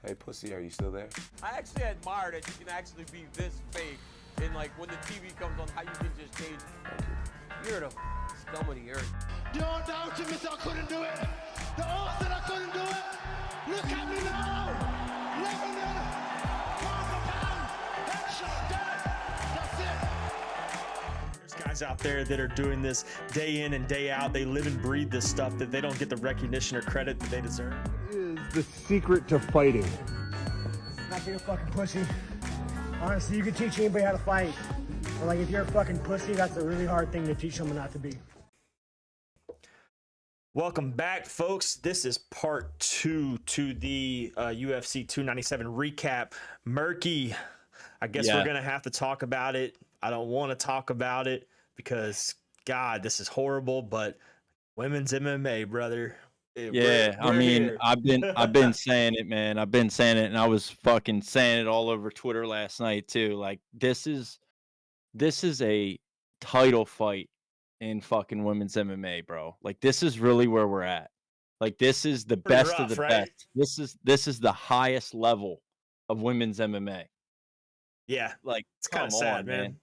Hey, pussy, are you still there? I actually admire that you can actually be this fake, and like when the TV comes on, how you can just change. You're the scum of the earth. Don't doubt me, I couldn't do it. The odds that I couldn't do it. Look at me now. Lebanon, half a pound, headshot, dead. That's it. There's guys out there that are doing this day in and day out. They live and breathe this stuff that they don't get the recognition or credit that they deserve. Is the secret to fighting? Not being a fucking pussy. Honestly, you can teach anybody how to fight. But like, if you're a fucking pussy, that's a really hard thing to teach someone not to be. Welcome back, folks. This is part 2 to the UFC 297 recap. Murky, I guess we're going to have to talk about it. I don't want to talk about it because, God, this is horrible, but women's MMA, brother. I mean, here. I've been saying it, man. I've been saying it, and I was fucking saying it all over Twitter last night too. Like, this is a title fight in fucking women's MMA, bro. Like, this is really where we're at. Like, this is the best of the best. This is the highest level of women's MMA. Yeah, like, it's kind of sad, man.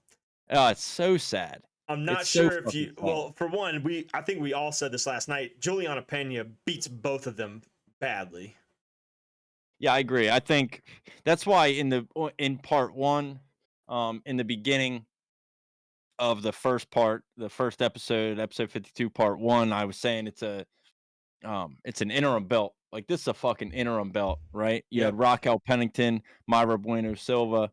Oh, it's so sad. I'm not sure if you. Well, for one, I think we all said this last night. Juliana Pena beats both of them badly. Yeah, I agree. I think that's why in part 1, in the beginning of the first part, the first episode 52, part 1, I was saying it's an interim belt. Like, this is a fucking interim belt, right? You had Raquel Pennington, Mayra Bueno Silva.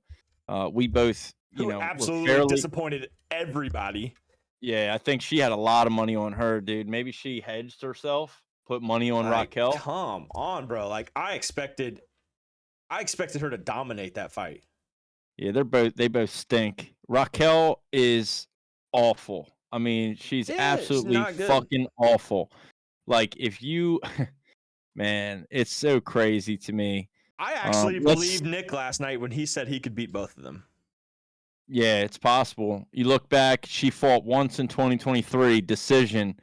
We both, absolutely disappointed everybody. Yeah, I think she had a lot of money on her, dude. Maybe she hedged herself, put money on Raquel. Come on, bro. Like, I expected her to dominate that fight. Yeah, they both stink. Raquel is awful. I mean, she's absolutely fucking awful. Like, if you, man, it's so crazy to me. I actually believed Nick last night when he said he could beat both of them. Yeah, it's possible. You look back, she fought once in 2023, decision.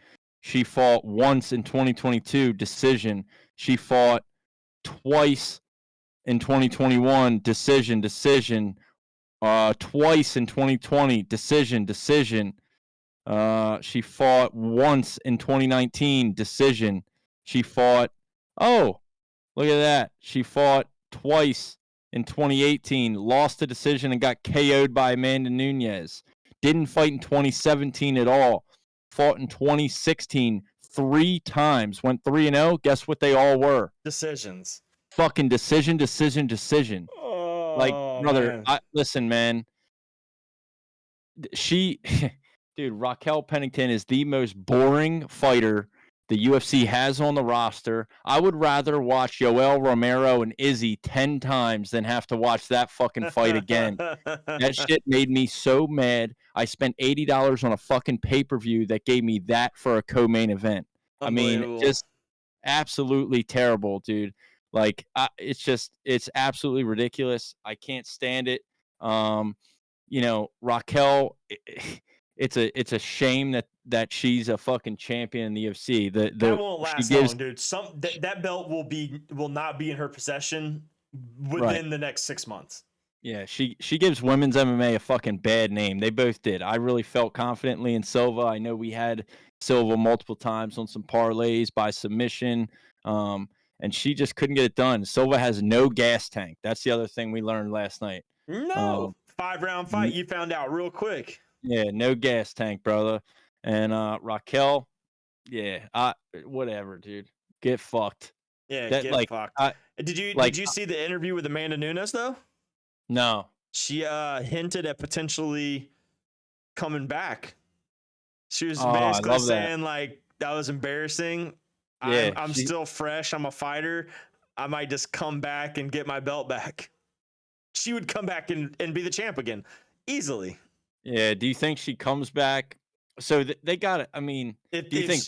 She fought once in 2022, decision. She fought twice in 2021, decision. Twice in 2020, decision. She fought once in 2019, decision. She fought, look at that. She fought twice in 2018, lost the decision and got KO'd by Amanda Nunes. Didn't fight in 2017 at all. Fought in 2016 3 times. Went 3-0. Guess what they all were? Decisions. Fucking decision. Oh, like, brother, man. Listen, man. Dude, Raquel Pennington is the most boring fighter the UFC has on the roster. I would rather watch Yoel Romero and Izzy 10 times than have to watch that fucking fight again. That shit made me so mad. I spent $80 on a fucking pay-per-view that gave me that for a co-main event. I mean, just absolutely terrible, dude. Like, it's absolutely ridiculous. I can't stand it. Raquel, it's a shame that she's a fucking champion in the UFC. That won't last long, dude. That belt will not be in her possession within the next 6 months. Yeah, she gives women's MMA a fucking bad name. They both did. I really felt confidently in Silva. I know we had Silva multiple times on some parlays by submission, and she just couldn't get it done. Silva has no gas tank. That's the other thing we learned last night. No, 5-round fight. You found out real quick. Yeah, no gas tank, brother. And Raquel, whatever, dude. Get fucked. Yeah, get fucked. Did you see the interview with Amanda Nunes though? No. She hinted at potentially coming back. She was basically saying like, that was embarrassing. Yeah, I'm still fresh. I'm a fighter. I might just come back and get my belt back. She would come back and be the champ again easily. Yeah. Do you think she comes back? So they got it. I mean, do you think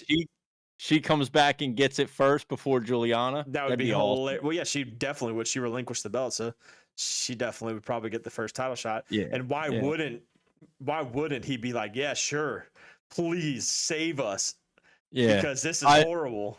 she comes back and gets it first before Juliana? That'd be hilarious. Well, yeah, she definitely would. She relinquished the belt, so she definitely would probably get the first title shot. Yeah. And why wouldn't he be like, yeah, sure, please save us? Yeah. Because this is horrible.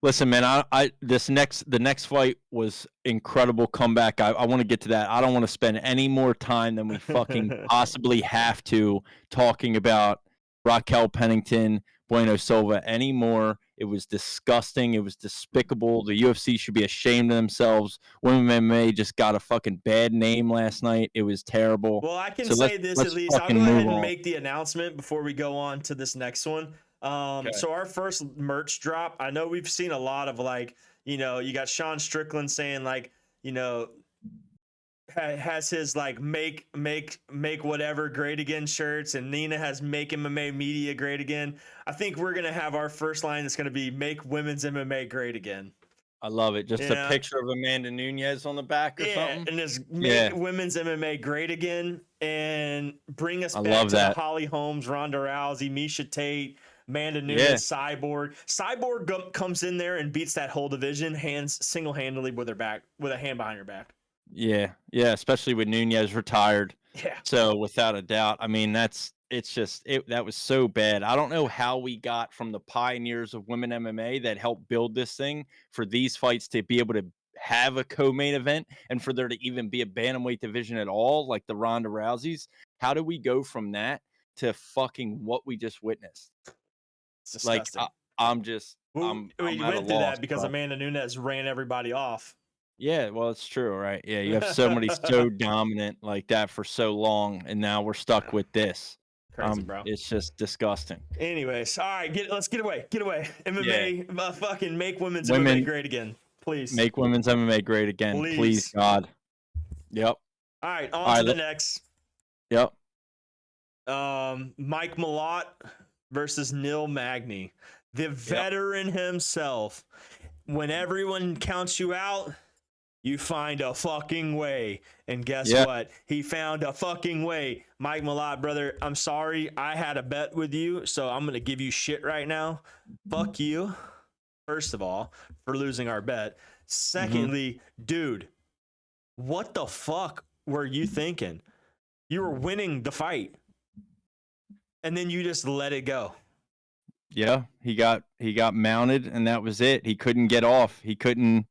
Listen, man, the next fight was incredible comeback. I want to get to that. I don't want to spend any more time than we fucking possibly have to talking about Raquel Pennington, Bueno Silva anymore. It was disgusting. It was despicable. The UFC should be ashamed of themselves. Women MMA just got a fucking bad name last night. It was terrible. Well, I can say this at least. I'll go ahead and make the announcement before we go on to this next one. Okay. So our first merch drop, I know we've seen a lot of like, you got Sean Strickland saying like, has his like make whatever great again shirts, and Nina has make MMA media great again. I think we're going to have our first line that's going to be make women's MMA great again. I love it. Just a picture of Amanda Nunes on the back or something. And just make women's MMA great again and bring us back to the Holly Holmes, Ronda Rousey, Miesha Tate, Amanda Nunes, Cyborg. Cyborg comes in there and beats that whole division single-handedly with a hand behind her back. Yeah, especially with Nunes retired. Yeah. So without a doubt, I mean that was so bad. I don't know how we got from the pioneers of women MMA that helped build this thing for these fights to be able to have a co-main event and for there to even be a bantamweight division at all, like the Ronda Rouseys. How do we go from that to fucking what we just witnessed? It's disgusting. We went through that because Amanda Nunes ran everybody off. Yeah, well, it's true, right? Yeah, you have somebody so dominant like that for so long, and now we're stuck with this. Crazy, bro. It's just disgusting. Anyways, all right, let's get away. MMA, fucking make women's MMA great again, please. Make women's MMA great again, please God. Yep. All right, on to the next. Yep. Mike Malott versus Neil Magny, the veteran himself. When everyone counts you out, you find a fucking way. And guess what? He found a fucking way. Mike Malott, brother, I'm sorry. I had a bet with you, so I'm going to give you shit right now. Fuck you, first of all, for losing our bet. Secondly, dude, what the fuck were you thinking? You were winning the fight, and then you just let it go. Yeah, he got mounted, and that was it. He couldn't get off. He couldn't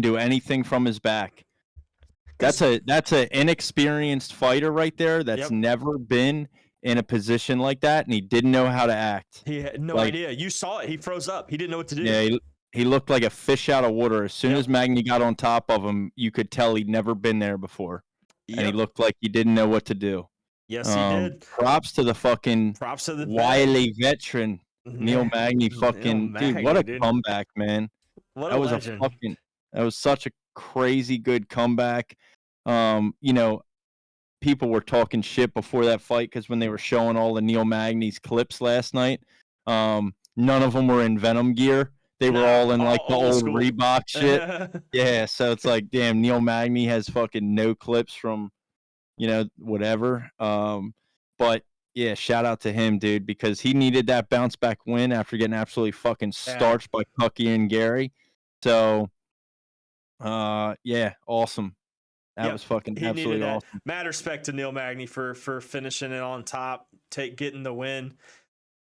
do anything from his back. That's an inexperienced fighter right there. That's never been in a position like that, and he didn't know how to act. He had no idea. You saw it. He froze up. He didn't know what to do. Yeah, he looked like a fish out of water. As soon as Magny got on top of him, you could tell he'd never been there before, and he looked like he didn't know what to do. Yes, he did. Props to the wily veteran. Neil Magny, dude, what a comeback, man. What a legend. That was such a crazy good comeback. People were talking shit before that fight because when they were showing all the Neil Magny's clips last night, none of them were in Venom gear. They were all in like the old Reebok shit. Yeah, so it's like, damn, Neil Magny has fucking no clips from, whatever. But yeah, shout out to him, dude, because he needed that bounce back win after getting absolutely fucking starched by Cucky and Gary. So, awesome. That was fucking absolutely awesome. Mad respect to Neil Magny for finishing it on top, getting the win.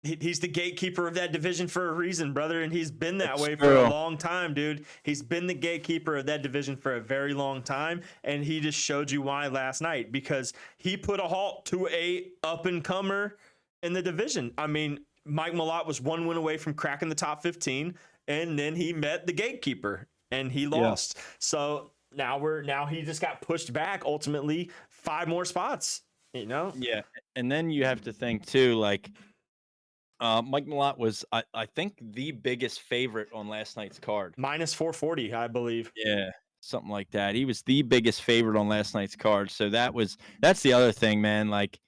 He's the gatekeeper of that division for a reason, brother, and he's been that way for a long time, dude. He's been the gatekeeper of that division for a very long time, and he just showed you why last night, because he put a halt to a up-and-comer in the division. I mean, Mike Malott was one win away from cracking the top 15, and then he met the gatekeeper, and he lost. So now he just got pushed back, ultimately, 5 more spots, Yeah, and then you have to think, too, like, Mike Malott was, I think, the biggest favorite on last night's card. Minus 440, I believe. Yeah, something like that. He was the biggest favorite on last night's card. So that's the other thing, man. Like,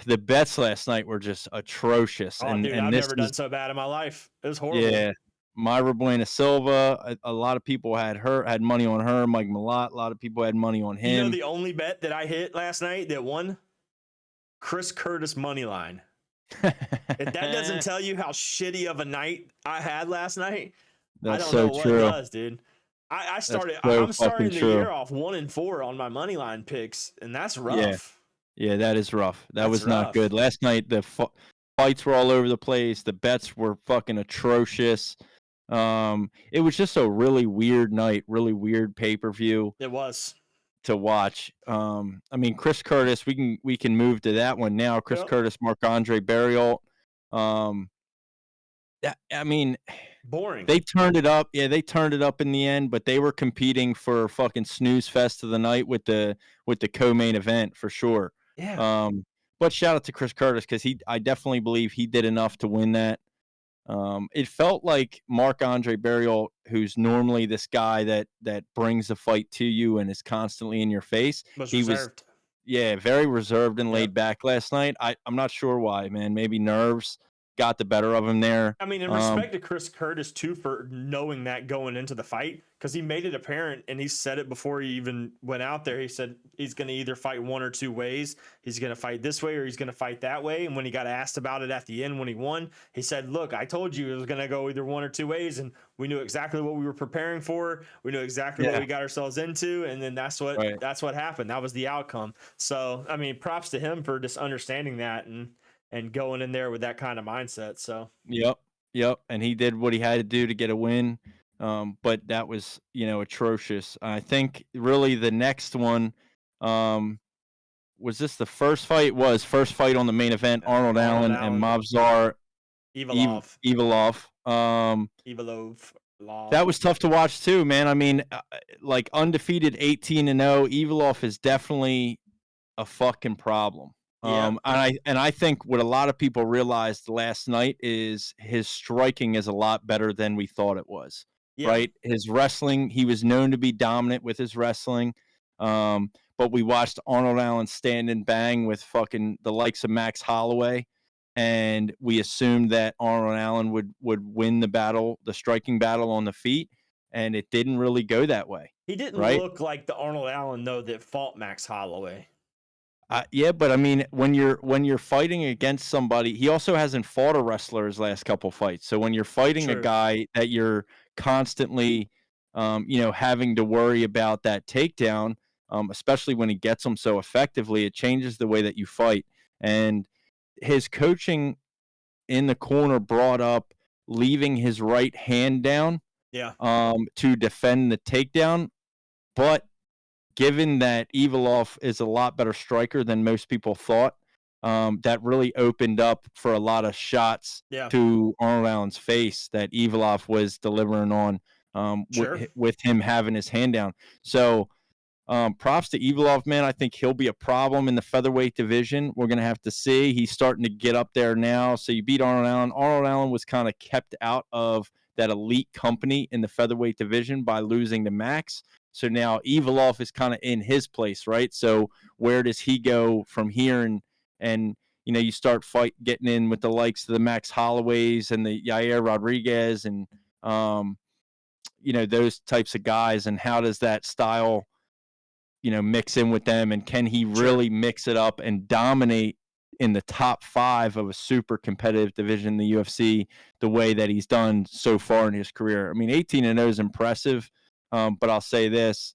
the bets last night were just atrocious. Oh, dude, I've never done so bad in my life. It was horrible. Yeah. Myra Buena Silva, a lot of people had money on her. Mike Malott, a lot of people had money on him. The only bet that I hit last night that won? Chris Curtis money line. If that doesn't tell you how shitty of a night I had last night, I don't know what does, dude. I'm starting the year off 1-4 on my money line picks, and that's rough. Yeah, that is rough. That was not good. Last night the fights were all over the place. The bets were fucking atrocious. It was just a really weird night, really weird pay-per-view. It was to watch. I mean, Chris Curtis, we can move to that one now. Chris Curtis, Marc-Andre Barriault. I mean, boring. They turned it up. Yeah, they turned it up in the end, but they were competing for fucking snooze fest of the night with the co-main event for sure. Yeah. But shout out to Chris Curtis because I definitely believe he did enough to win that. It felt like Marc-Andre Barriault, who's normally this guy that brings the fight to you and is constantly in your face. He reserved. Was very reserved and laid back last night. I'm not sure why, man. Maybe nerves got the better of him there. I mean, in respect to Chris Curtis too for knowing that going into the fight, because he made it apparent and he said it before he even went out there. He said he's going to either fight one or two ways. He's going to fight this way or he's going to fight that way. And when he got asked about it at the end when he won, he said, "Look, I told you it was going to go either one or two ways, and we knew exactly what we were preparing for. We knew exactly what we got ourselves into, and then that's what happened. That was the outcome." So, I mean, props to him for just understanding that and going in there with that kind of mindset. So yep, and he did what he had to do to get a win. But that was, atrocious. I think really the next one, was this the first fight? Was first fight on the main event, Arnold Allen and Movsar Evloev. That was tough to watch too, man. I mean, like undefeated 18-0, Evloev is definitely a fucking problem. And I think what a lot of people realized last night is his striking is a lot better than we thought it was. Right? His wrestling, he was known to be dominant with his wrestling. But we watched Arnold Allen stand and bang with fucking the likes of Max Holloway, and we assumed that Arnold Allen would win the battle, the striking battle on the feet, and it didn't really go that way. He didn't look like the Arnold Allen though that fought Max Holloway. Yeah, but I mean, when you're fighting against somebody, he also hasn't fought a wrestler his last couple fights. So when you're fighting a guy that you're constantly, having to worry about that takedown, especially when he gets them so effectively, it changes the way that you fight. And his coaching in the corner brought up leaving his right hand down, to defend the takedown, but given that Evloev is a lot better striker than most people thought, that really opened up for a lot of shots to Arnold Allen's face that Evloev was delivering on, with him having his hand down. So props to Evloev, man. I think he'll be a problem in the featherweight division. We're going to have to see. He's starting to get up there now. So you beat Arnold Allen. Arnold Allen was kind of kept out of that elite company in the featherweight division by losing to Max. So now Evloev is kind of in his place, right? So where does he go from here? And you start getting in with the likes of the Max Holloways and the Yair Rodriguez and those types of guys, and how does that style mix in with them, and can he really mix it up and dominate in the top 5 of a super competitive division in the UFC the way that he's done so far in his career? I mean, 18-0 is impressive. But I'll say this,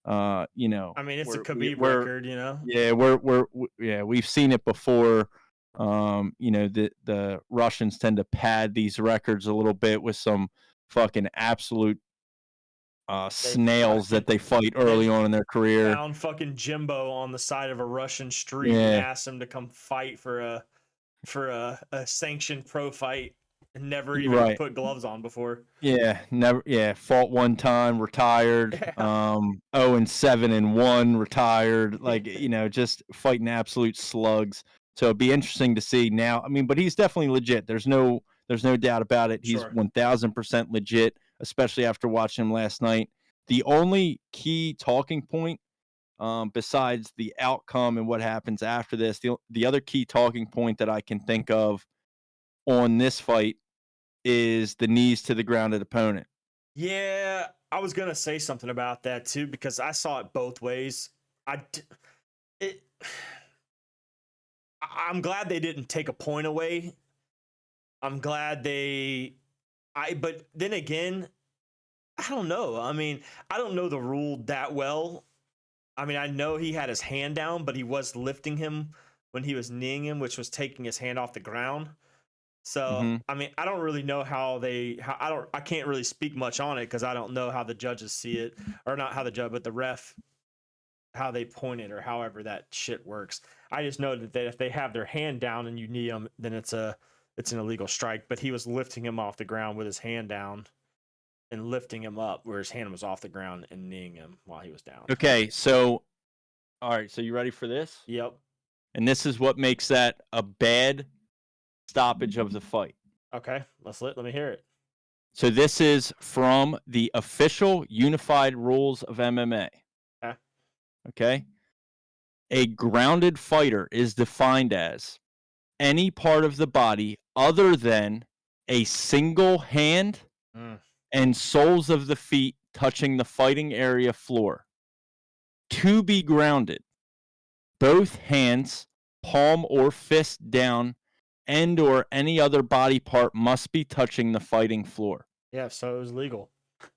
I mean, it's a Khabib record, Yeah, we've seen it before. The Russians tend to pad these records a little bit with some fucking absolute snails that they fight early on in their career. Found fucking Jimbo on the side of a Russian street and asked him to come fight for a sanctioned pro fight. Never even put gloves on before. Yeah, never. Yeah, fought one time, retired. 0-7-1, retired. Like just fighting absolute slugs. So it'd be interesting to see now. I mean, but he's definitely legit. There's no doubt about it. He's 1000% legit, especially after watching him last night. The only key talking point, besides the outcome and what happens after this, the other key talking point that I can think of on this fight is the knees to the grounded opponent. Yeah, I was going to say something about that too, because I saw it both ways. I'm glad they didn't take a point away. I'm glad but then again, I don't know. I mean, I don't know the rule that well. I mean, I know he had his hand down, but he was lifting him when he was kneeing him, which was taking his hand off the ground. So, I mean, I don't really know I can't really speak much on it because I don't know how the judges see it, or not how the judge, but the ref, how they point it, or however that shit works. I just know that if they have their hand down and you knee them, then it's an illegal strike. But he was lifting him off the ground with his hand down and lifting him up where his hand was off the ground and kneeing him while he was down. Okay, so all right, so you ready for this? Yep. And this is what makes that a bad stoppage of the fight. Okay, let me hear it. So this is from the official unified rules of MMA. Okay. A grounded fighter is defined as any part of the body other than a single hand and soles of the feet touching the fighting area floor. To be grounded, both hands, palm or fist down, and or any other body part must be touching the fighting floor. Yeah, so it was legal.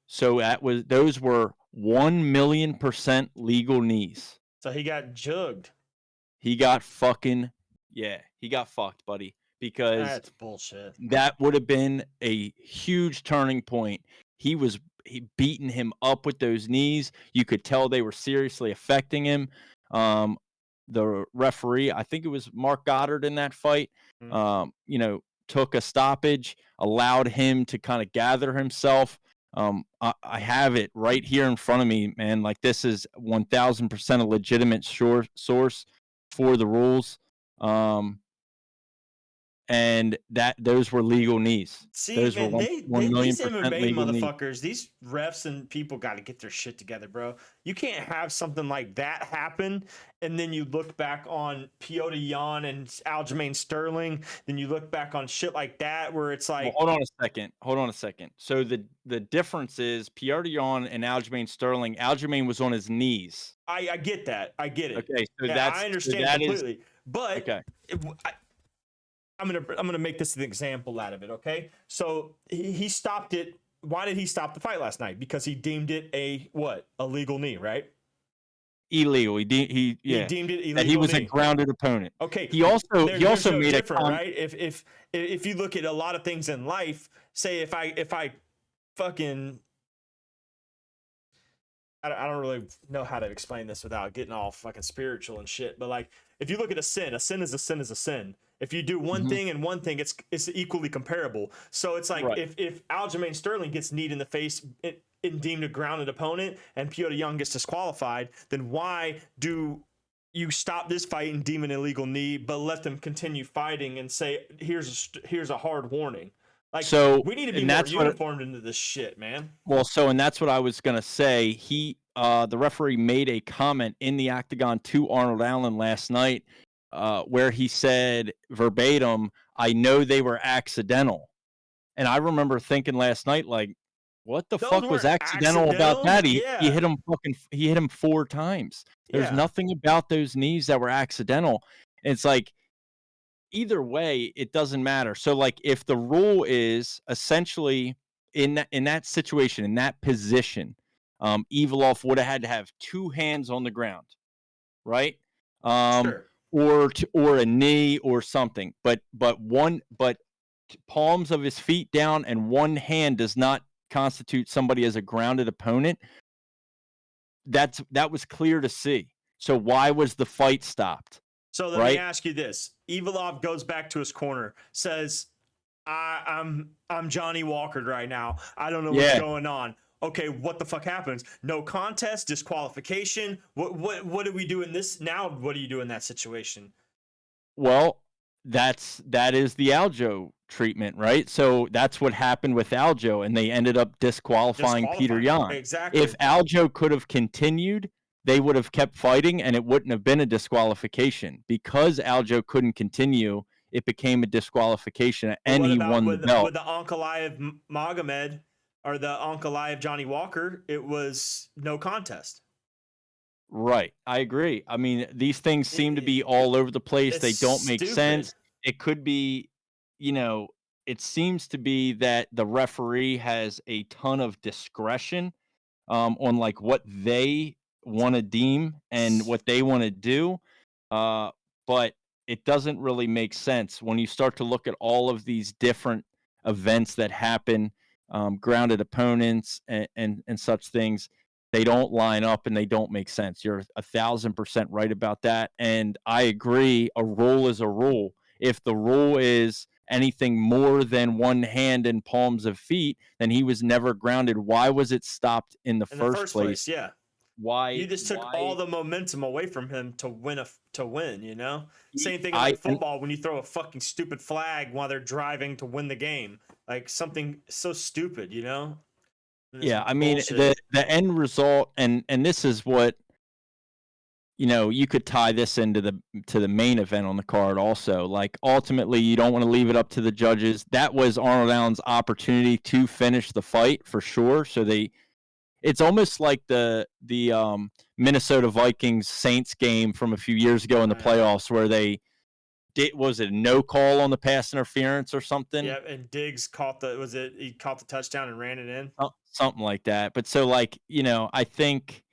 So those were 1,000,000% legal knees. So he got jugged. He got fucking he got fucked, buddy. Because that's bullshit. That would have been a huge turning point. He beating him up with those knees. You could tell they were seriously affecting him. The referee, I think it was Mark Goddard in that fight, took a stoppage, allowed him to kind of gather himself. I have it right here in front of me, man. Like, this is 1,000% a legitimate source for the rules. And those were legal knees. See, those man, were these MMA motherfuckers, knees. These refs and people got to get their shit together, bro. You can't have something like that happen, and then you look back on Petr Yan and Aljamain Sterling, then you look back on shit like that where it's like... Well, hold on a second. So the difference is Petr Yan and Aljamain Sterling, Aljamain was on his knees. I get that. I get it. Okay, so I understand completely. But... Okay. I'm gonna make this an example out of it, okay? So he stopped it. Why did he stop the fight last night? Because he deemed it a legal knee, right? Illegal. He deemed it illegal. That he was a grounded opponent. Okay. He also made it right. If you look at a lot of things in life, say if I fucking I don't really know how to explain this without getting all fucking spiritual and shit, but like if you look at a sin is a sin is a sin. If you do one thing and one thing, it's equally comparable. So it's like if Aljamain Sterling gets kneed in the face and deemed a grounded opponent and Petr Yan gets disqualified, then why do you stop this fight and deem an illegal knee, but let them continue fighting and say here's a hard warning? Like, so we need to be more uniformed into this shit, man. Well, and that's what I was gonna say. The referee made a comment in the Octagon to Arnold Allen last night. Where he said verbatim, "I know they were accidental," and I remember thinking last night, like, "What the fuck was accidental about that?" He hit him 4 times. There's nothing about those knees that were accidental. It's like, either way, it doesn't matter. So, like, if the rule is essentially in that situation, in that position, Evolov would have had to have 2 hands on the ground, right? Sure. Or a knee or something, but palms of his feet down and 1 hand does not constitute somebody as a grounded opponent. That was clear to see. So why was the fight stopped? So let me ask you this: Evolov goes back to his corner, says, "I'm Johnny Walkered right now. I don't know what's going on." Okay, what the fuck happens? No contest, disqualification. What do we do in this now? What do you do in that situation? Well, that is the Aljo treatment, right? So that's what happened with Aljo, and they ended up disqualifying Petr Yan. Exactly. If Aljo could have continued, they would have kept fighting, and it wouldn't have been a disqualification. Because Aljo couldn't continue, it became a disqualification, and he won the belt. With the Ankalaev Magomed, or the Ankalaev Johnny Walker, it was no contest. Right. I agree. I mean, these things seem to be all over the place. They don't make sense. It could be, it seems to be that the referee has a ton of discretion on like what they want to deem and what they want to do. But it doesn't really make sense when you start to look at all of these different events that happen, grounded opponents and such things. They don't line up and they don't make sense. You're 1,000% right about that. And I agree. A rule is a rule. If the rule is anything more than one hand and palms of feet, then he was never grounded. Why was it stopped in the first place? Yeah. Why you just took all the momentum away from him to win, you know? Same thing in like football when you throw a fucking stupid flag while they're driving to win the game. Like something so stupid, you know? Yeah, I mean the end result, and this is what, you know, you could tie this into the main event on the card also. Like ultimately you don't want to leave it up to the judges. That was Arnold Allen's opportunity to finish the fight for sure. So it's almost like the Minnesota Vikings Saints game from a few years ago in the playoffs where they was it a no call on the pass interference or something? Yeah, and Diggs caught he caught the touchdown and ran it in? Something like that. But so like, you know, I think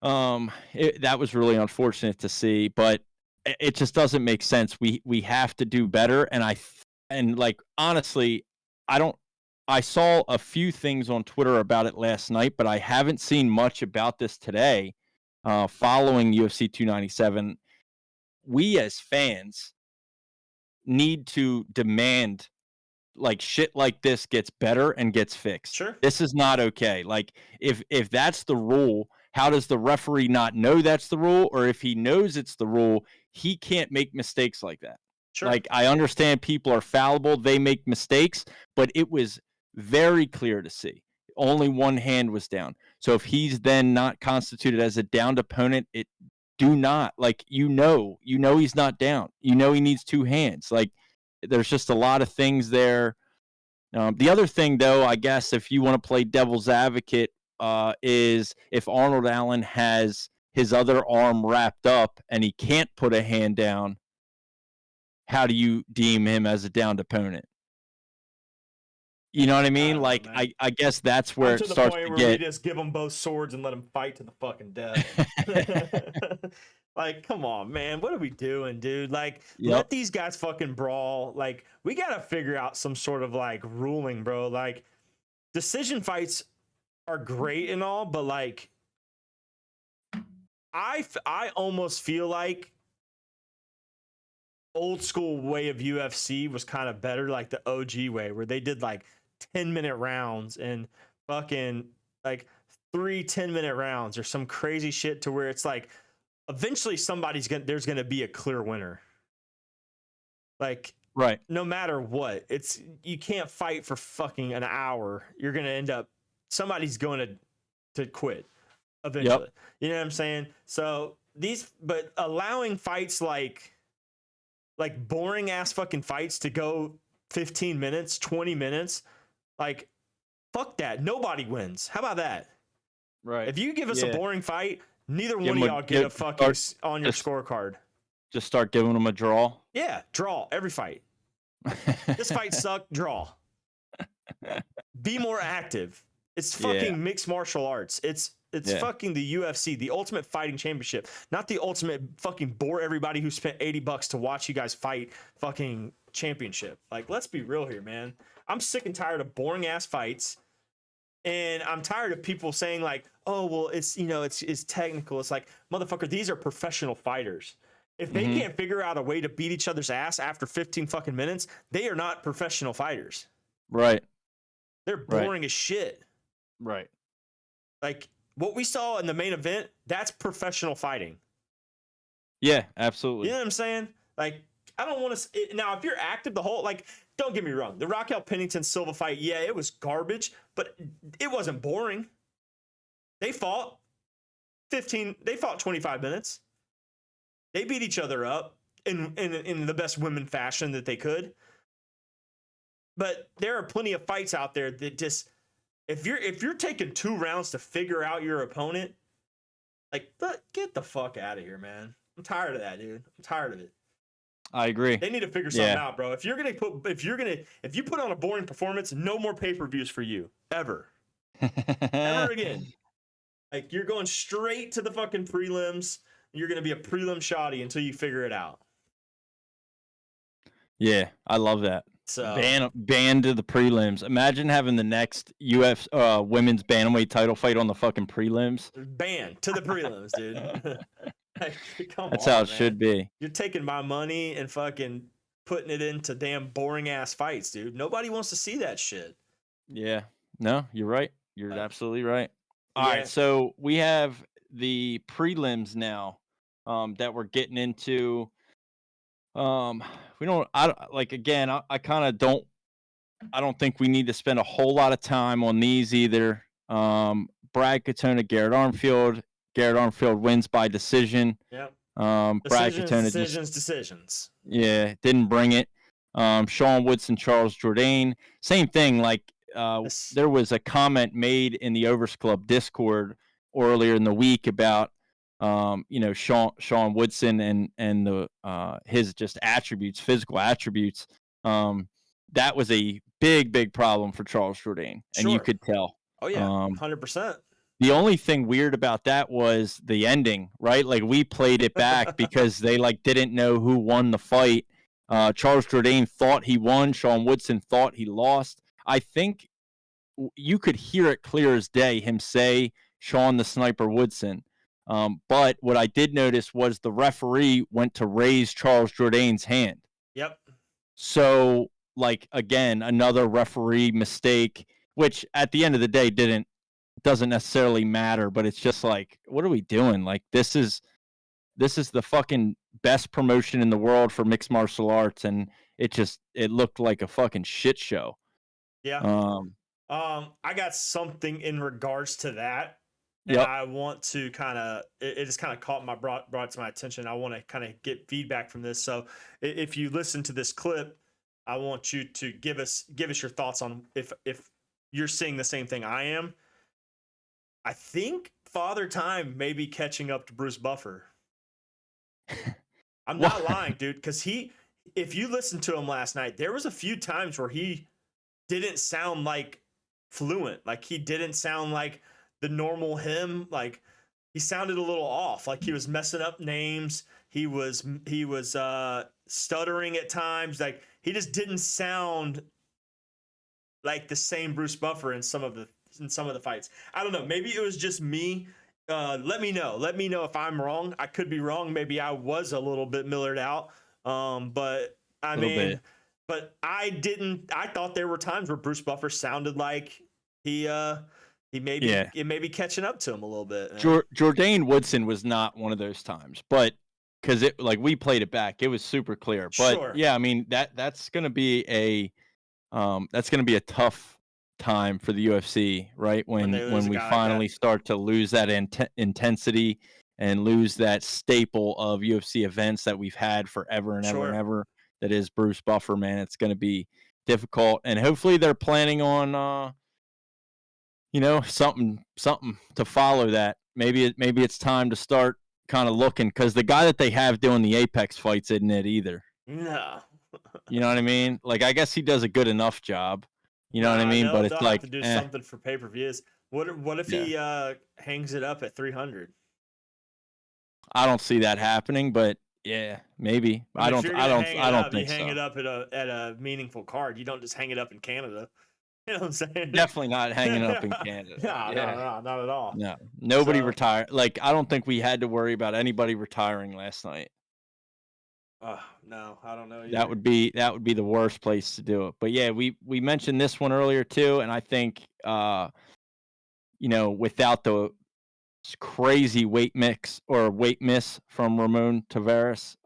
that was really unfortunate to see, but it just doesn't make sense. We have to do better, and like honestly, I saw a few things on Twitter about it last night, but I haven't seen much about this today. Following UFC 297, we as fans need to demand like shit like this gets better and gets fixed. Sure. This is not okay. Like if that's the rule, how does the referee not know that's the rule? Or if he knows it's the rule, he can't make mistakes like that. Sure. Like I understand people are fallible, they make mistakes, but it was very clear to see. Only one hand was down. So if he's then not constituted as a downed opponent, you know he's not down. You know he needs two hands. Like there's just a lot of things there. The other thing, though, I guess, if you want to play devil's advocate, is if Arnold Allen has his other arm wrapped up and he can't put a hand down, how do you deem him as a downed opponent? You know what I mean? Like, I guess that's where it starts to get. We just give them both swords and let them fight to the fucking death. Like, come on, man. What are we doing, dude? Like, let these guys fucking brawl. Like, we got to figure out some sort of, like, ruling, bro. Like, decision fights are great and all, but, like, I almost feel like old school way of UFC was kind of better, like the OG way, where they did, like, 10-minute rounds and fucking, like, 3 10-minute rounds or some crazy shit to where it's, like, eventually there's gonna be a clear winner. Like, right, no matter what, you can't fight for fucking an hour. You're gonna end up somebody's going to quit eventually. Yep. You know what I'm saying? So but allowing fights like boring ass fucking fights to go 15 minutes, 20 minutes, like fuck that. Nobody wins. How about that? Right. If you give us a boring fight, neither one of y'all get a fucking on your scorecard. Just start giving them a draw. Yeah, draw every fight. This fight sucked. Draw. Be more active. It's fucking mixed martial arts. It's fucking the UFC, the Ultimate Fighting Championship, not the ultimate fucking bore everybody who spent $80 to watch you guys fight fucking championship. Like, let's be real here, man. I'm sick and tired of boring ass fights. And I'm tired of people saying like, oh, well, it's technical. It's like, motherfucker, these are professional fighters. If they can't figure out a way to beat each other's ass after 15 fucking minutes, they are not professional fighters. Right. They're boring as shit. Right. Like what we saw in the main event, that's professional fighting. Yeah, absolutely. You know what I'm saying? Like, I don't want to. Now, if you're active the whole, like, don't get me wrong. The Raquel Pennington Silva fight, yeah, it was garbage, but it wasn't boring. They fought 25 minutes. They beat each other up in the best women fashion that they could. But there are plenty of fights out there that just, if you're taking 2 rounds to figure out your opponent, like, get the fuck out of here, man. I'm tired of that, dude. I'm tired of it. I agree. They need to figure something out, bro. If you put on a boring performance, no more pay-per-views for you ever. Ever again. Like, you're going straight to the fucking prelims. You're going to be a prelim shotty until you figure it out. Yeah, I love that. So Ban to the prelims. Imagine having the next UFC women's bantamweight title fight on the fucking prelims. ban to the prelims, dude. Like, come That's on, how it man. should be. You're taking my money and fucking putting it into damn boring ass fights, dude. Nobody wants to see that shit. Yeah. No, you're right. You're absolutely right. All Yeah. right, so we have the prelims now that we're getting into. We don't. I like again. I kind of don't. I don't think we need to spend a whole lot of time on these either. Brad Katona, Garrett Armfield. Garrett Armfield wins by decision. Yep. Brad Katona decisions. Yeah, didn't bring it. Sean Woodson, Charles Jourdain, same thing. Like there was a comment made in the Overs Club Discord earlier in the week about Sean Woodson and the his just attributes, physical attributes. That was a big problem for Charles Jourdain, and you could tell. Oh yeah, 100%. The only thing weird about that was the ending, right? Like we played it back because they like didn't know who won the fight. Charles Jourdain thought he won. Sean Woodson thought he lost. I think you could hear it clear as day, him say Sean the Sniper Woodson. But what I did notice was the referee went to raise Charles Jourdain's hand. Yep. So, like, again, another referee mistake, which at the end of the day doesn't necessarily matter, but it's just like, what are we doing? Like, this is the fucking best promotion in the world for mixed martial arts, and it looked like a fucking shit show. Yeah. I got something in regards to that. And I want to kind of, it just kind of brought to my attention. I want to kind of get feedback from this. So if you listen to this clip, I want you to give us your thoughts on if you're seeing the same thing I am. I think Father Time may be catching up to Bruce Buffer. I'm not lying, dude, because if you listen to him last night, there was a few times where he didn't sound like fluent. Like he didn't sound like the normal him. Like he sounded a little off. Like he was messing up names. He was stuttering at times. Like he just didn't sound like the same Bruce Buffer in some of the fights. I don't know. Maybe it was just me. Let me know. Let me know if I'm wrong. I could be wrong. Maybe I was a little bit millered out. But I mean, but I thought there were times where Bruce Buffer sounded like it may be catching up to him a little bit. Jourdain Woodson was not one of those times, but because it like we played it back, it was super clear. But yeah, I mean that's gonna be a tough time for the UFC, right? When we finally start to lose that intensity and lose that staple of UFC events that we've had forever and ever and ever. That is Bruce Buffer, man. It's going to be difficult, and hopefully they're planning on, something to follow that. Maybe it's time to start kind of looking, because the guy that they have doing the Apex fights isn't it either. No. You know what I mean? Like, I guess he does a good enough job. You know what I mean? But it's like have to do something for pay-per-views. What if he hangs it up at 300? I don't see that happening, but yeah, maybe. I don't think so. You hang it up at a meaningful card. You don't just hang it up in Canada. You know what I'm saying? Definitely not hanging up in Canada. No, not at all. No, nobody retired. Like, I don't think we had to worry about anybody retiring last night. No, I don't know either. That would be the worst place to do it. But yeah, we mentioned this one earlier too, and I think without the crazy weight miss from Ramon Tavares,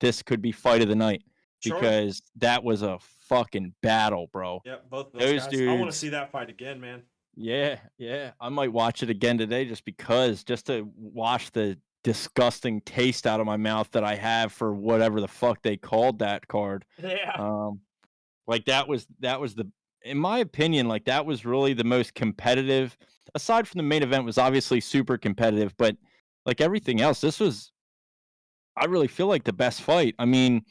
this could be fight of the night because that was a fucking battle, bro. Yeah, both those guys. Dudes, I want to see that fight again, man. Yeah. I might watch it again today just to wash the disgusting taste out of my mouth that I have for whatever the fuck they called that card. Yeah. Like that was in my opinion, like that was really the most competitive. Aside from the main event was obviously super competitive, but like everything else, I really feel like the best fight. I mean,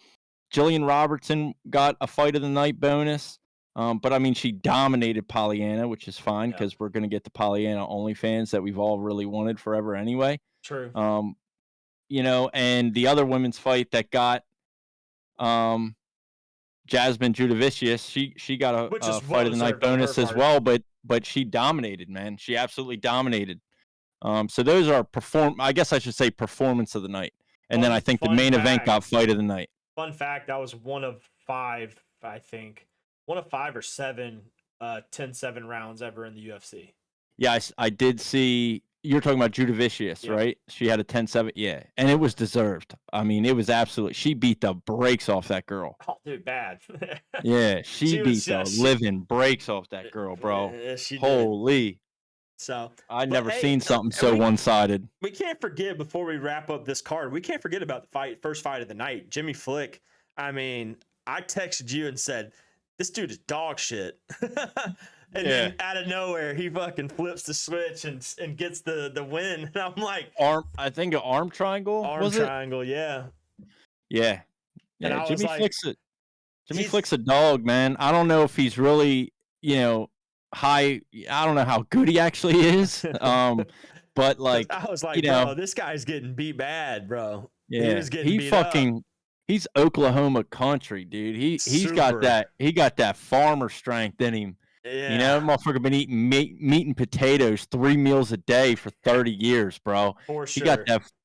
Jillian Robertson got a fight of the night bonus. But I mean, she dominated Pollyanna, which is fine because we're going to get the Pollyanna OnlyFans that we've all really wanted forever anyway. True. And the other women's fight that got Jasmine Judavicius, she got a fight of the night bonus as well, but she dominated, man. She absolutely dominated. So those are I guess I should say performance of the night. And then I think the main event got fight of the night. Fun fact, that was one of 5, I think. 1 of 5 or 7 10-7 rounds ever in the UFC. Yeah, I did see. You're talking about Judavicius, right? She had a 10-7. Yeah, and it was deserved. I mean, it was absolutely. She beat the brakes off that girl. Oh, dude, bad. Yeah, she beat the living brakes off that girl, bro. Holy. So I never seen something so one-sided. We can't forget, before we wrap up this card, we can't forget about the first fight of the night. Jimmy Flick. I mean, I texted you and said, this dude is dog shit. And then out of nowhere, he fucking flips the switch and gets the win. And I'm like, I think an arm triangle. Yeah. Yeah. And Jimmy Flick's it. Jimmy Flick's a dog, man. I don't know if he's really, high. I don't know how good he actually is. But like, I was like, bro, this guy's getting beat bad, bro. Yeah, he was getting beat up. He's Oklahoma country, dude. He's got that farmer strength in him. Yeah. Motherfucker been eating meat and potatoes 3 meals a day for 30 years, bro. For sure.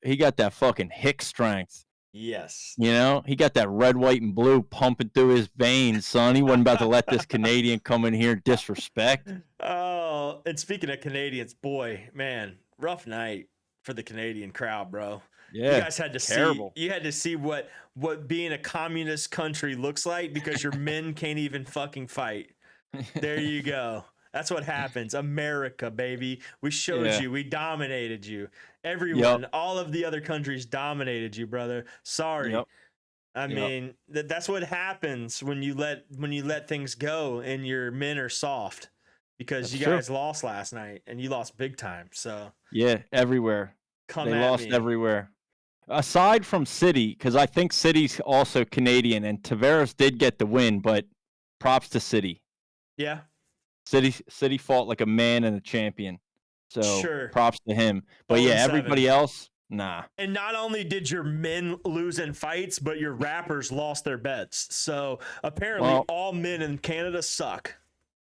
He got that fucking hick strength. Yes. He got that red, white, and blue pumping through his veins, son. He wasn't about to let this Canadian come in here and disrespect. Oh, and speaking of Canadians, boy, man, rough night for the Canadian crowd, bro. Yeah, you guys had to see. You had to see what being a communist country looks like, because your men can't even fucking fight. There you go. That's what happens. America, baby. We showed you. We dominated you. Everyone, all of the other countries dominated you, brother. Sorry. Yep. I mean, that's what happens when you let things go and your men are soft, because you guys lost last night and you lost big time. So yeah, everywhere. They lost everywhere. Aside from City, because I think City's also Canadian, and Tavares did get the win, but props to City. Yeah. City fought like a man and a champion. So props to him. But yeah, 0-7. Everybody else, nah. And not only did your men lose in fights, but your rappers lost their bets. So apparently all men in Canada suck.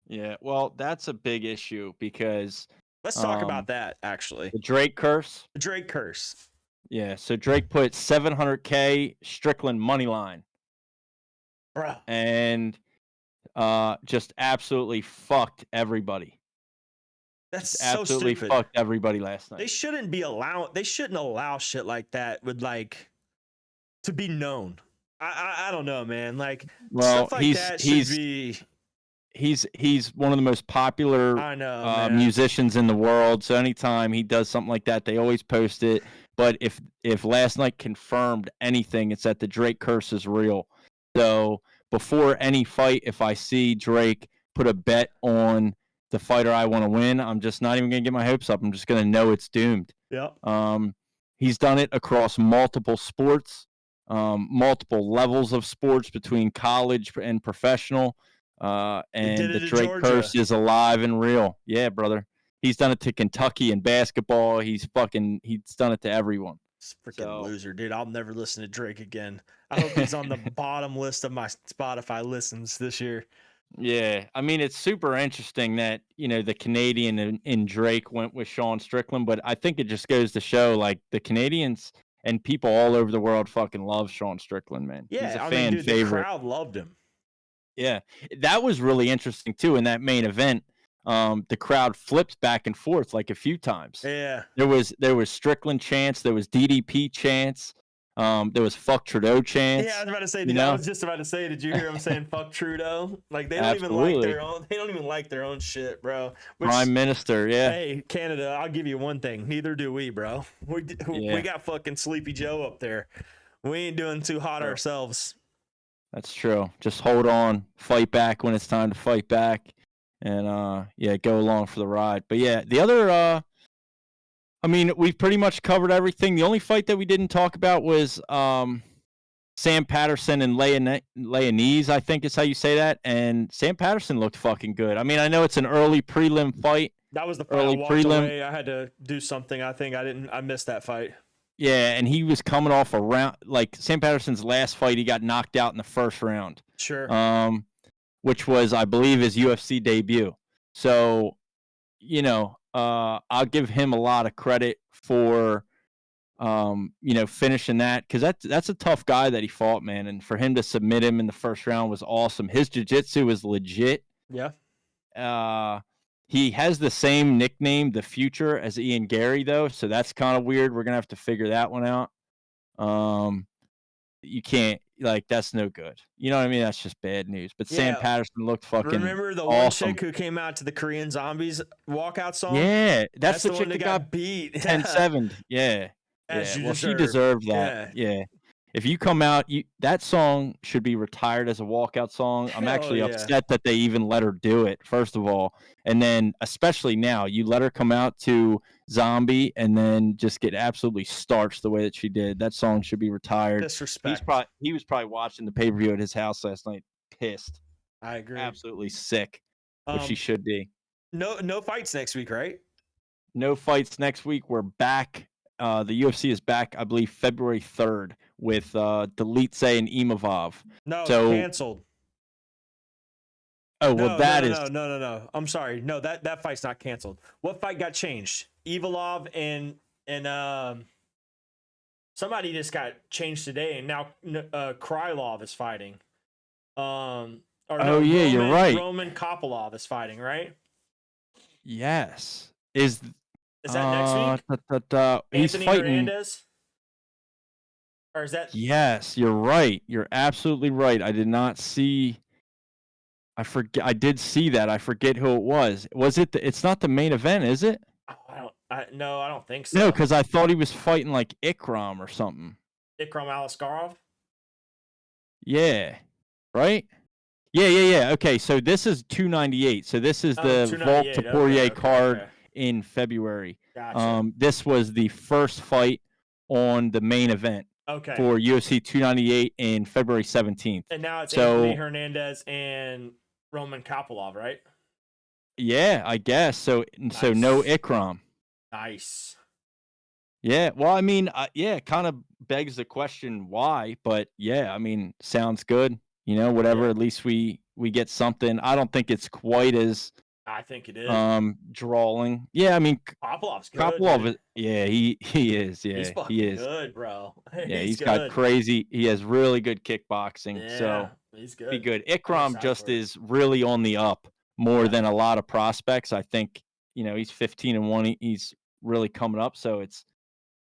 Yeah, well, that's a big issue, because let's talk about that, actually. The Drake curse. The Drake curse. Yeah, so Drake put $700K Strickland money line. Bro. And just absolutely fucked everybody. That's just so absolutely stupid. Fucked everybody last night. They shouldn't allow shit like that to be known. I don't know, man. Like, stuff like that should be. He's one of the most popular musicians in the world. So anytime he does something like that, they always post it. But if last night confirmed anything, it's that the Drake curse is real. So before any fight, if I see Drake put a bet on the fighter I want to win, I'm just not even going to get my hopes up. I'm just going to know it's doomed. Yep. He's done it across multiple sports, multiple levels of sports, between college and professional. And the Drake curse is alive and real. Yeah, brother. He's done it to Kentucky in basketball. He's done it to everyone. Freaking loser, dude. I'll never listen to Drake again. I hope he's on the bottom list of my Spotify listens this year. Yeah. I mean, it's super interesting that, the Canadian in Drake went with Sean Strickland, but I think it just goes to show, like, the Canadians and people all over the world fucking love Sean Strickland, man. Yeah, he's a fan favorite. The crowd loved him. Yeah. That was really interesting, too, in that main event. The crowd flipped back and forth like a few times. Yeah. There was Strickland chants, there was DDP chants, there was fuck Trudeau chants. Yeah, I was about to say, I was just about to say, did you hear him saying fuck Trudeau? Like, they don't even like their own shit, bro. Prime Minister, yeah. Hey, Canada, I'll give you one thing. Neither do we, bro. We got fucking Sleepy Joe up there. We ain't doing too hot ourselves. That's true. Just hold on, fight back when it's time to fight back. And go along for the ride. But yeah, the other we've pretty much covered everything. The only fight that we didn't talk about was Sam Patterson and Leonese, I think is how you say that. And Sam Patterson looked fucking good. I mean, I know it's an early prelim fight. That was the fight I walked away. I had to do something. I think I missed that fight. Yeah, and he was coming off a round, like Sam Patterson's last fight, he got knocked out in the first round. Sure. Which was, I believe, his UFC debut. So, I'll give him a lot of credit for, finishing that, because that's a tough guy that he fought, man. And for him to submit him in the first round was awesome. His jiu-jitsu is legit. Yeah. He has the same nickname, The Future, as Ian Gary, though, so that's kind of weird. We're gonna have to figure that one out. You can't, that's no good. You know what I mean? That's just bad news. But Sam Patterson looked fucking Remember the awesome. one chick who came out to the Korean Zombies walkout song? Yeah, that's the chick one that got beat. 10-7. Yeah. She deserved that. Yeah. If you come out, that song should be retired as a walkout song. I'm actually upset that they even let her do it, first of all. And then, especially now, you let her come out to Zombie and then just get absolutely starched the way that she did. That song should be retired. Disrespect. He was probably watching the pay-per-view at his house last night, pissed. I agree. Absolutely sick, which he should be. No fights next week, right? No fights next week. We're back. The UFC is back, I believe, February 3rd with Delitse and Imavov. No, canceled. Oh, well, No. I'm sorry. No, that fight's not canceled. What fight got changed? Ivalov and somebody just got changed today, and now Krylov is fighting. You're right. Roman Kopylov is fighting, right? Yes. Is that next week? He's Anthony fighting. Hernandez? Or is that? Yes, you're right. You're absolutely right. I did not see. I forget. I did see that. I forget who it was. Was it? It's not the main event, is it? I don't think so. No, because I thought he was fighting like Ikram or something. Ikram Aliskarov? Yeah. Right? Yeah. Okay, so this is 298. So this is the Vault to Poirier card in February. Gotcha. This was the first fight on the main event for UFC 298 in February 17th. And now it's Anthony Hernandez and Roman Kopylov, right? Yeah, I guess. So no Ikram. Nice. Yeah, well, I mean, it kind of begs the question why, but yeah, I mean, sounds good. Whatever. At least we get something. I don't think it's quite as. I think it is. Drawing. Yeah, I mean, Kopylov's good. Kopylov, he is. Yeah, he's fucking good, bro. Yeah, he's got crazy. He has really good kickboxing. Yeah, so he's good. Be good. Ikram just is really on the up more than a lot of prospects. I think he's 15-1. He's really coming up. So it's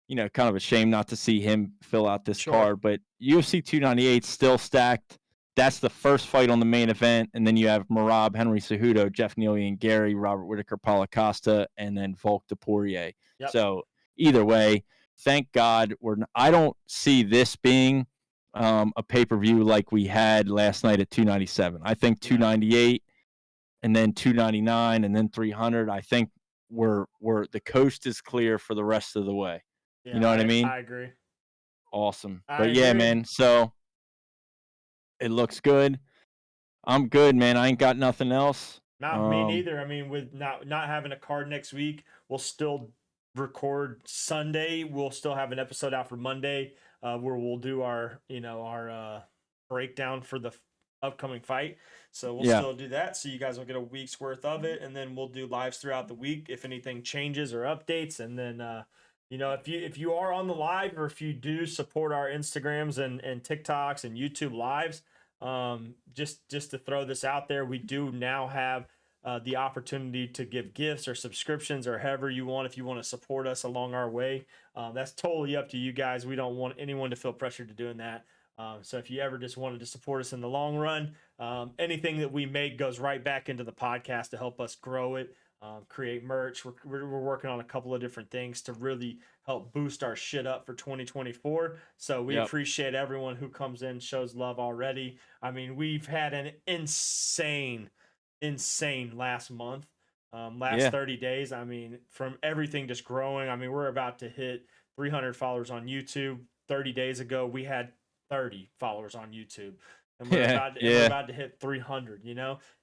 kind of a shame not to see him fill out this card. But UFC 298 still stacked. That's the first fight on the main event, and then you have Merab, Henry Cejudo, Jeff Neely and Gary, Robert Whitaker, Paulo Costa, and then Volk de Poirier. Yep. So either way, thank God I don't see this being a pay-per-view like we had last night at 297. I think 298 and then 299 and then 300. I think we're the coast is clear for the rest of the way. Yeah, you know what I mean? I agree. Awesome. I but agree. Yeah, man. So it looks good. I'm good, man. I ain't got nothing else. Not me neither. I mean, with not having a card next week, we'll still record Sunday. We'll still have an episode out for Monday, where we'll do our breakdown for the upcoming fight. So we'll still do that. So you guys will get a week's worth of it, and then we'll do lives throughout the week if anything changes or updates. And then if you are on the live, or if you do support our Instagrams and TikToks and YouTube lives, just to throw this out there, we do now have the opportunity to give gifts or subscriptions or however you want. If you want to support us along our way, that's totally up to you guys. We don't want anyone to feel pressured to doing that. So if you ever just wanted to support us in the long run, anything that we make goes right back into the podcast to help us grow it, create merch. We're working on a couple of different things to really help boost our shit up for 2024. So we appreciate everyone who comes in, shows love already. I mean, we've had an insane last month, 30 days. I mean, from everything just growing. I mean, we're about to hit 300 followers on YouTube. 30 days ago, we had 30 followers on YouTube. And we're about to hit 300,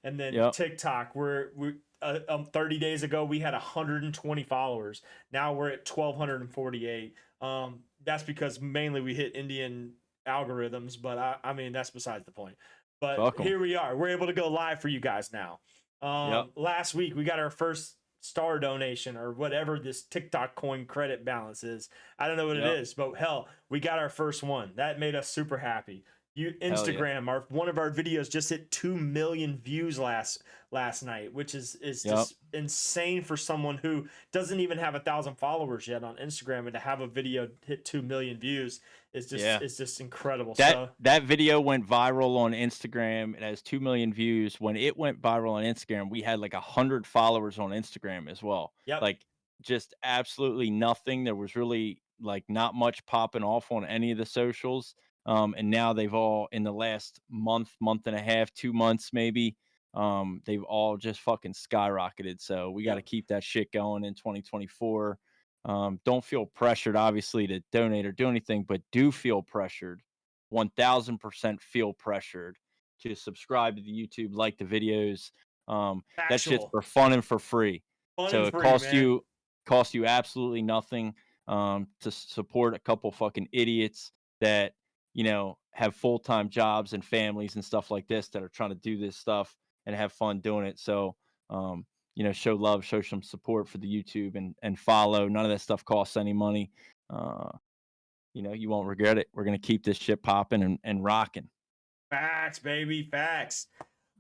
and then TikTok, 30 days ago, we had 120 followers. Now we're at 1,248. That's because mainly we hit Indian algorithms, but I mean, that's besides the point. But here we are. We're able to go live for you guys now. Last week, we got our first star donation or whatever this TikTok coin credit balance is. I don't know what it is, but hell, we got our first one. That made us super happy. Instagram, one of our videos just hit 2 million views last night, which is just insane for someone who doesn't even have 1,000 followers yet on Instagram, and to have a video hit 2 million views is just incredible. That video went viral on Instagram. It has 2 million views. When it went viral on Instagram, we had like 100 followers on Instagram as well. Like just absolutely nothing. There was really like not much popping off on any of the socials. And now they've all, in the last month and a half, 2 months maybe, they've all just fucking skyrocketed. So we got to keep that shit going in 2024. Don't feel pressured, obviously, to donate or do anything, but do feel pressured. 1,000% feel pressured to subscribe to the YouTube, like the videos. That shit's for fun and for free. It costs you absolutely nothing to support a couple fucking idiots that, you know, have full-time jobs and families and stuff like this that are trying to do this stuff and have fun doing it. So, you know, show love, show some support for the YouTube and follow. None of that stuff costs any money. You know, you won't regret it. We're going to keep this shit popping and rocking. Facts, baby, facts.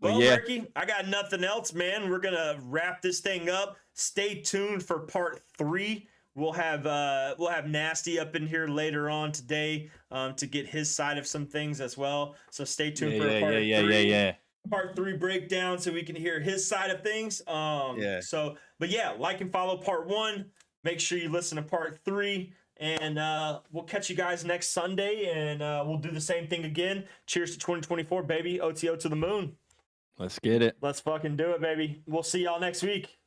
Well, Murky, I got nothing else, man. We're going to wrap this thing up. Stay tuned for part 3. We'll have Nasty up in here later on today to get his side of some things as well. So stay tuned for part 3. Part 3 breakdown so we can hear his side of things. So, but yeah, like and follow part 1. Make sure you listen to part 3. And we'll catch you guys next Sunday, and we'll do the same thing again. Cheers to 2024, baby. OTO to the moon. Let's get it. Let's fucking do it, baby. We'll see y'all next week.